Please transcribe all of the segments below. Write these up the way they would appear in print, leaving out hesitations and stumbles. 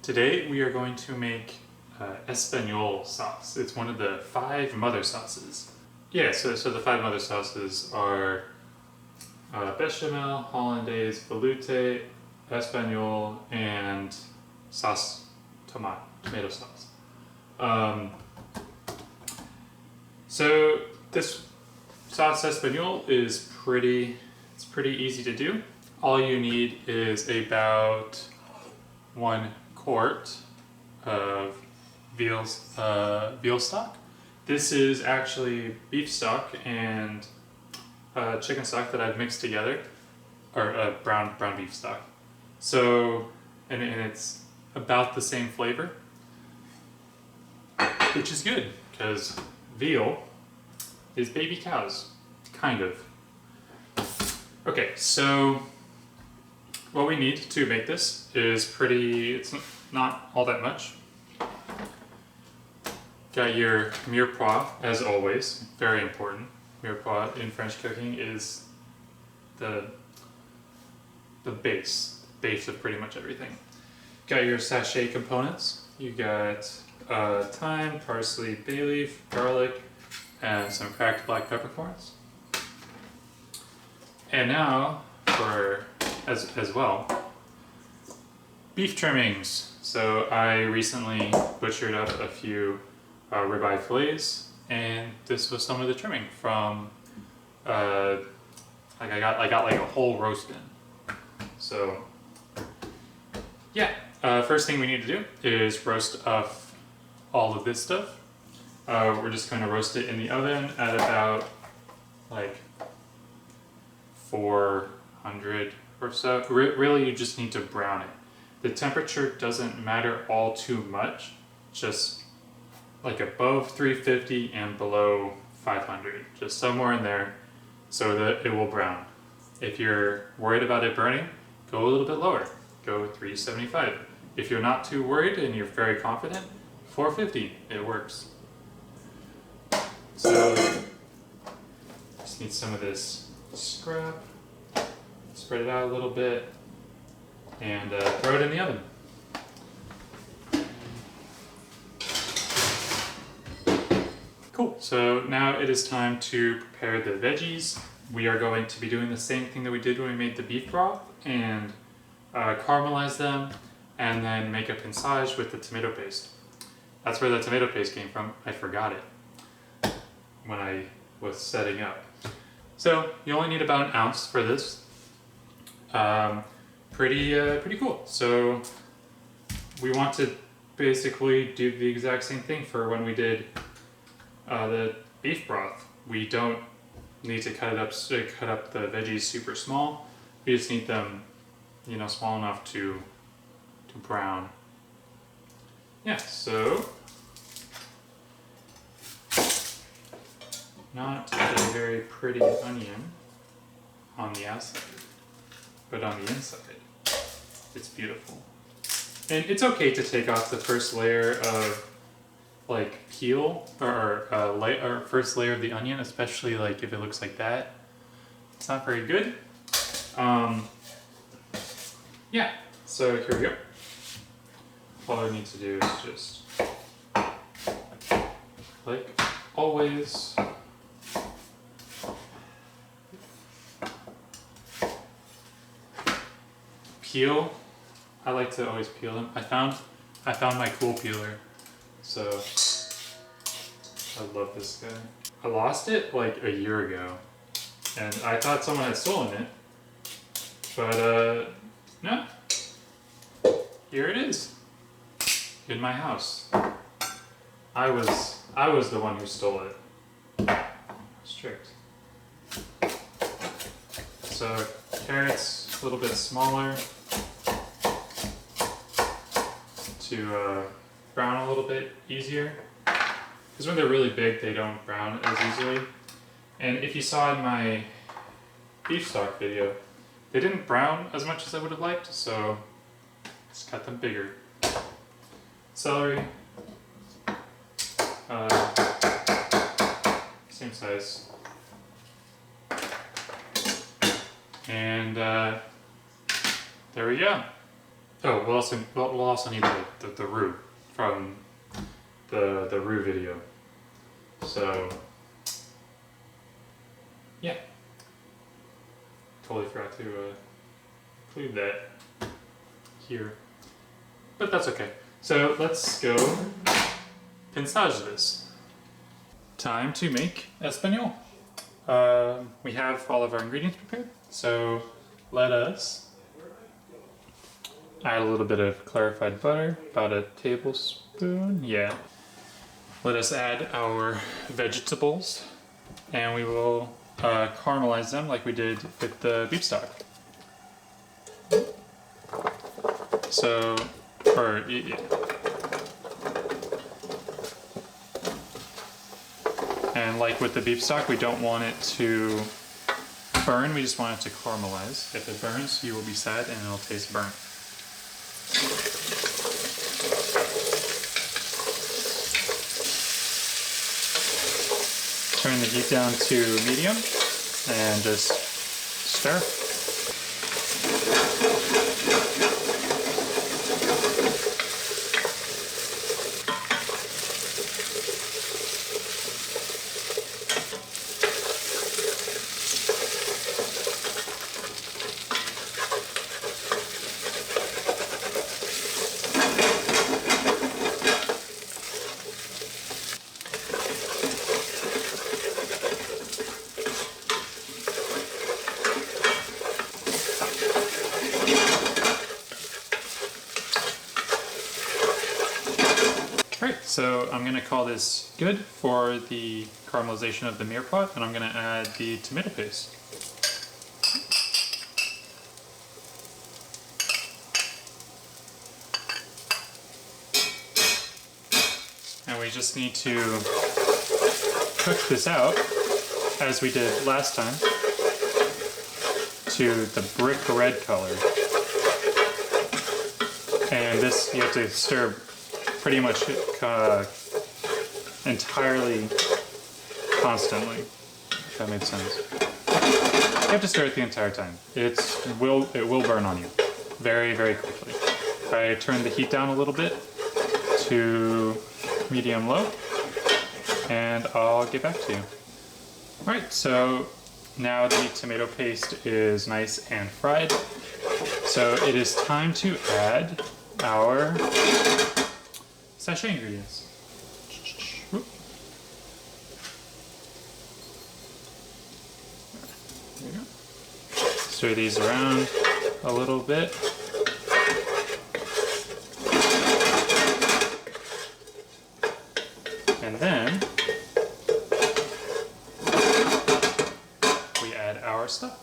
Today we are going to make espagnole sauce. It's one of the 5 mother sauces. Yeah, so the 5 mother sauces are bechamel, hollandaise, veloute, espagnole, and sauce tomato sauce. So this sauce espagnole is pretty easy to do. All you need is about 1 quart of veal stock. This is actually beef stock and chicken stock that I've mixed together, or brown beef stock. So, and it's about the same flavor, which is good because veal is baby cows, kind of. Okay, so what we need to make this is it's not all that much. Got your mirepoix, as always, very important. Mirepoix in French cooking is the base of pretty much everything. Got your sachet components. You got thyme, parsley, bay leaf, garlic, and some cracked black peppercorns. And now for as well, beef trimmings. So I recently butchered up a few ribeye fillets, and this was some of the trimming from I got like a whole roast in. So yeah, first thing we need to do is roast up all of this stuff. We're just going to roast it in the oven at about like 400 or so. Really, you just need to brown it. The temperature doesn't matter all too much, just like above 350 and below 500, just somewhere in there so that it will brown. If you're worried about it burning, go a little bit lower, go 375. If you're not too worried and you're very confident, 450, it works. So, just need some of this scrap. Spread it out a little bit and throw it in the oven. Cool, so now it is time to prepare the veggies. We are going to be doing the same thing that we did when we made the beef broth and caramelize them and then make a pansage with the tomato paste. That's where the tomato paste came from. I forgot it when I was setting up. So you only need about 1 ounce for this. Pretty cool. So we want to basically do the exact same thing for when we did the beef broth. We don't need to cut up the veggies super small. We just need them, small enough to brown. Yeah, so not a very pretty onion on the outside, but on the inside, it's beautiful. And it's okay to take off the first layer of peel or first layer of the onion, especially if it looks like that. It's not very good. Yeah, so here we go. All I need to do is just, like always, peel. I like to always peel them. I found my cool peeler, so I love this guy. I lost it like a year ago, and I thought someone had stolen it, but no. Here it is, in my house. I was the one who stole it. I was tricked. So carrots a little bit smaller to brown a little bit easier, because when they're really big they don't brown as easily. And if you saw in my beef stock video, they didn't brown as much as I would have liked, so just cut them bigger. Celery, same size. And there we go. Oh, we'll also need the roux from the roux video. So yeah, totally forgot to include that here, but that's okay. So let's go pinçage this. Time to make espagnole. We have all of our ingredients prepared, so let us add a little bit of clarified butter, about a tablespoon, yeah. Let us add our vegetables, and we will caramelize them like we did with the beef stock. So, yeah. And like with the beef stock, we don't want it to burn, we just want it to caramelize. If it burns, you will be sad and it'll taste burnt. Turn the heat down to medium and just stir. Alright, so I'm going to call this good for the caramelization of the mirepoix, and I'm going to add the tomato paste. And we just need to cook this out, as we did last time, to the brick red color. And this, you have to stir pretty much entirely constantly, if that makes sense. You have to stir it the entire time. It will burn on you very, very quickly. I turned the heat down a little bit to medium-low, and I'll get back to you. Alright, so now the tomato paste is nice and fried. So it is time to add our sachet ingredients. There you go. Stir these around a little bit. And then we add our stuff.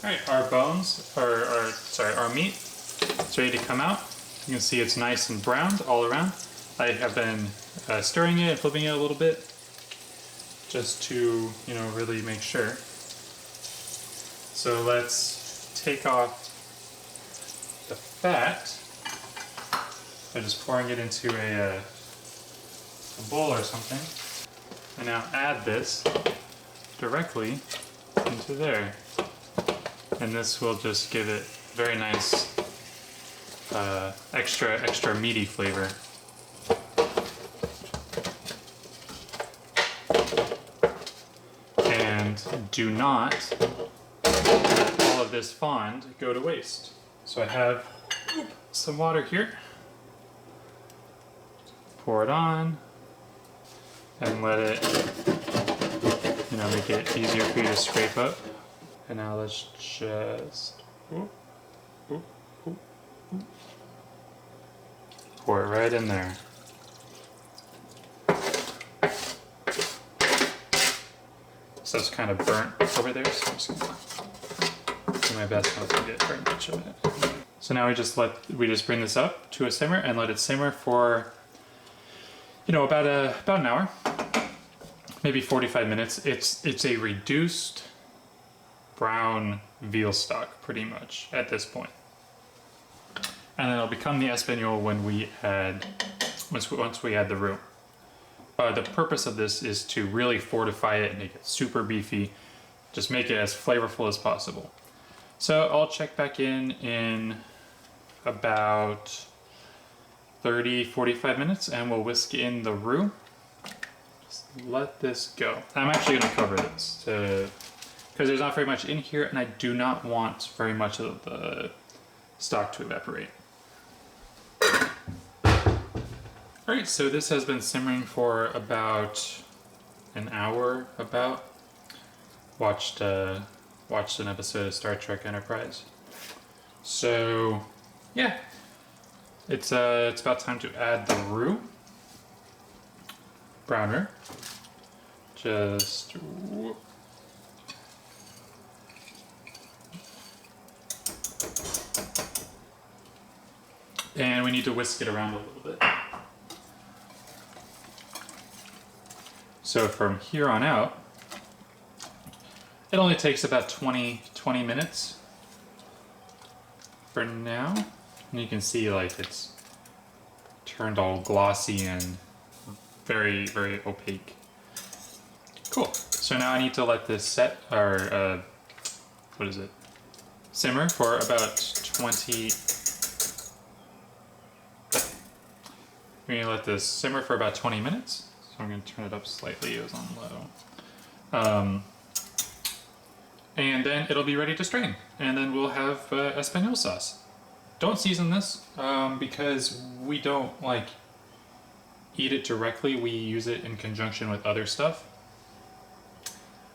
Alright, our bones, our meat, it's ready to come out. You can see it's nice and browned all around. I have been stirring it and flipping it a little bit just to, really make sure. So let's take off the fat by just pouring it into a bowl or something. And now add this directly into there. And this will just give it very nice, extra meaty flavor. And do not let all of this fond go to waste. So I have some water here. Pour it on and let it, make it easier for you to scrape up. And now let's just pour it right in there. So it's kind of burnt over there, so I'm just gonna do my best not to get very much of it. So now we just bring this up to a simmer and let it simmer for about an hour, maybe 45 minutes. It's a reduced brown veal stock pretty much at this point. And then it'll become the espagnole when we add once we add the roux. The purpose of this is to really fortify it and make it super beefy. Just make it as flavorful as possible. So I'll check back in about 30-45 minutes and we'll whisk in the roux. Just let this go. I'm actually going to cover this because there's not very much in here and I do not want very much of the stock to evaporate. Alright, so this has been simmering for about an hour, Watched an episode of Star Trek Enterprise. So, yeah. It's about time to add the roux. Browner. Just whoop. And we need to whisk it around a little bit. So from here on out, it only takes about 20 minutes for now. And you can see like it's turned all glossy and very, very opaque. Cool. So now I need to let this set, or simmer for about 20. We're going to let this simmer for about 20 minutes. So I'm going to turn it up slightly. It was on low. And then it'll be ready to strain. And then we'll have espagnole sauce. Don't season this because we don't eat it directly. We use it in conjunction with other stuff.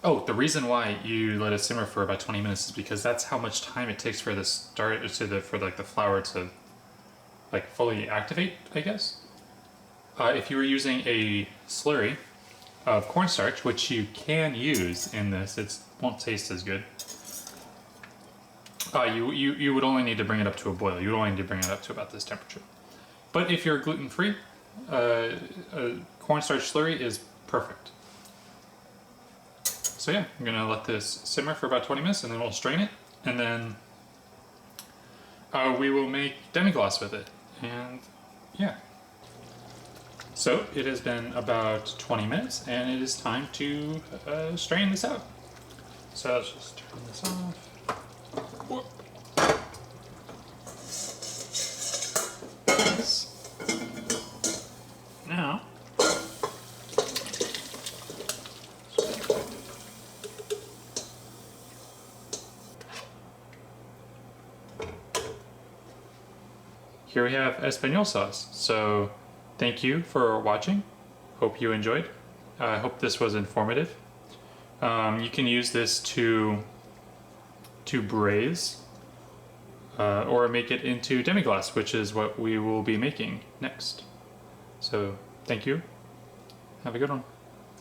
Oh, the reason why you let it simmer for about 20 minutes is because that's how much time it takes for the flour to fully activate, I guess. If you were using a slurry of cornstarch, which you can use in this, it won't taste as good. You would only need to bring it up to a boil. You would only need to bring it up to about this temperature. But if you're gluten-free, a cornstarch slurry is perfect. So yeah, I'm gonna let this simmer for about 20 minutes and then we'll strain it. And then we will make demi-glace with it. And yeah. So it has been about 20 minutes and it is time to strain this out. So let's just turn this off. Whoop. Now, here we have espagnole sauce. So thank you for watching. Hope you enjoyed. I hope this was informative. You can use this to braise or make it into demi-glace, which is what we will be making next. So thank you. Have a good one.